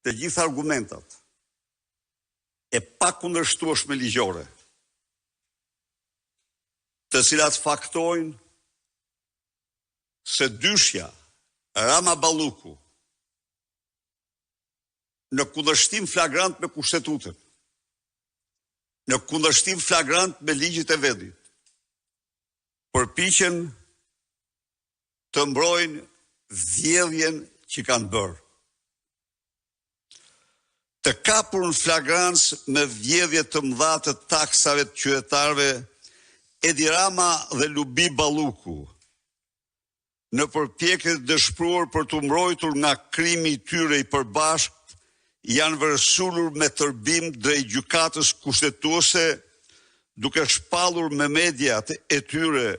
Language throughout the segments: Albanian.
të gjitha argumentat e pakundërshtueshme ligjore, të cilat faktojnë se dyshja Rama Balluku në kundërshtim flagrant me Kushtetutën, në kundërshtim flagrant me ligjit e vendit, përpiqen të mbrojnë vjedhjen që kanë bërë. Të kapur në flagrancë me vjedhje të mëdha të taksave të qytetarëve, Edi Rama dhe Lubi Balluku, në përpjekje të dëshpëruar për të mbrojtur nga krimi i tyre i përbashkët, janë vërsulur me tërbim drejt gjykatës kushtetuese, duke shpallur me mediat e tyre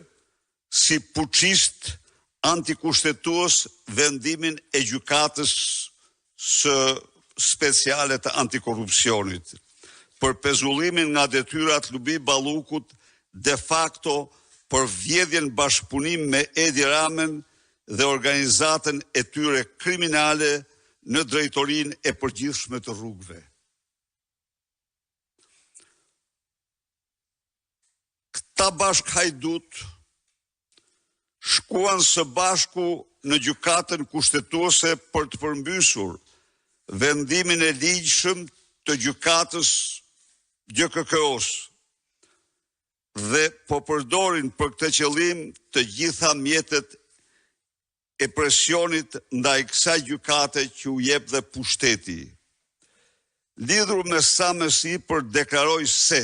si puçist antikushtetues vendimin e gjykatës së speciale të antikorrupsionit, për pezullimin nga detyrat Lubi Ballukut de facto për vjedhjen bashkëpunim me Edi Ramën dhe organizatën e tyre kriminale në drejtorinë e përgjithshme të rrugëve. Këta bashkëhajdut shkuan së bashku në gjykatën kushtetuese për të përmbysur vendimin e ligjshëm të gjykatës GKK-s dhe po përdorin për këtë qëllim të gjitha mjetet e presionit ndaj kësaj gjykate që u jep dhe pushteti. Lidhur me sa më sipër deklaroj se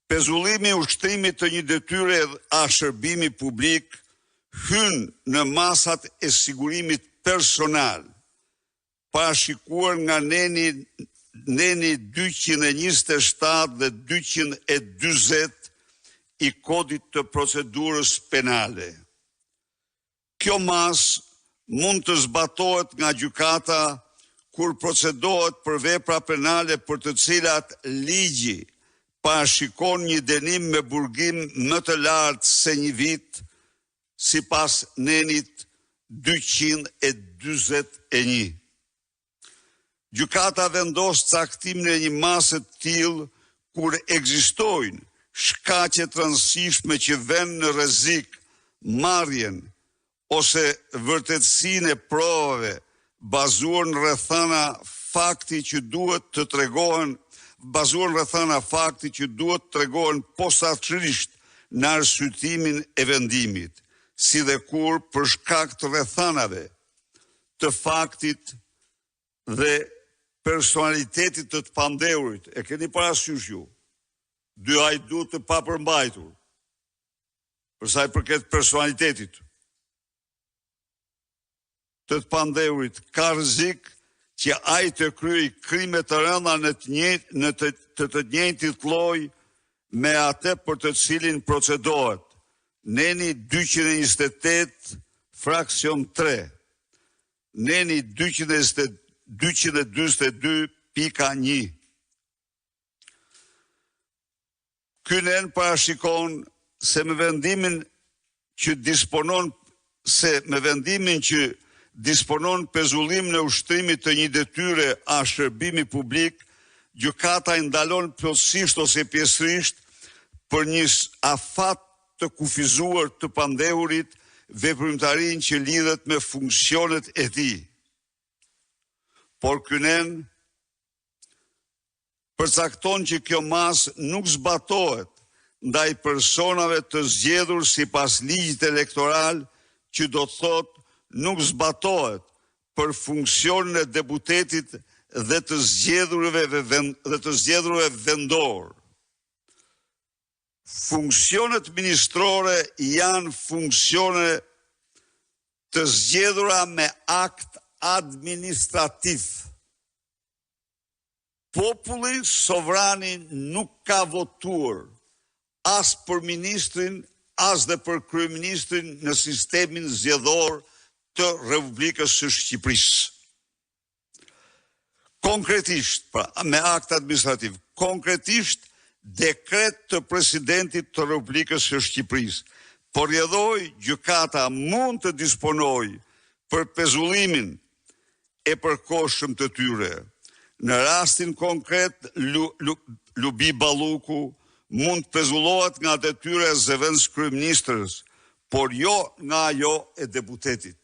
pezullimi i ushtrimit të një detyre a shërbimi publik hyn në masat e sigurimit personal, parashikuar nga neni 227 dhe 240 i kodit të procedurës penale. Kjo mas mund të zbatohet nga gjykata kur procedohet për vepra penale për të cilat ligji parashikon një dënim me burgim më të lartë se 1 vit, sipas nenit 241. Gjykata vendos caktimin e një mase të tillë kur ekzistojnë shkaqe të rëndësishme që vënë në rrezik marrjen ose vërtetësinë e provave bazuar në rrethana fakti që duhet të tregohen posaçërisht në arsyetimin e vendimit, si dhe kur për shkak të rrethanave të faktit dhe personalitetit të pandehurit, e keni parasysh ju, 2 hajdut të papërmbajtur, për sa i përket personalitetit të pandehurit, ka rrezik që ai të kryej krime të rënda në të njëjtit lloj me atë për të cilin procedohet. Neni 228 fraksion 3, neni 222.1. Ky nen parashikon se me vendimin që disponon pezullim në ushtrimit të një detyre a shërbimi publik, gjykata i ndalon plotësisht ose pjesërisht për një afat të kufizuar të pandehurit veprimtarinë që lidhet me funksionet e tij. Por ky nen përcakton që kjo mas nuk zbatohet ndaj personave të zgjedhur sipas ligjit elektoral, që do të thotë nuk zbatohet për funksionin e deputetit dhe të zgjedhurve vendor. Funksionet ministrore janë funksione të zgjedhura me akt administrativ. Populli sovrani nuk ka votuar as për ministrin, as dhe për kryeministrin në sistemin zgjedhor të Republikës së Shqipërisë. Konkretisht, me akt administrativ, konkretisht dekret të presidentit të Republikës së Shqipërisë, por gjykata mund të disponoj për pezullimin e përkohshëm të tyre. Në rastin konkret, Lubi Balluku mund të pezullohet nga detyra e zëvendës kryeministrës, por jo nga ajo e deputetit.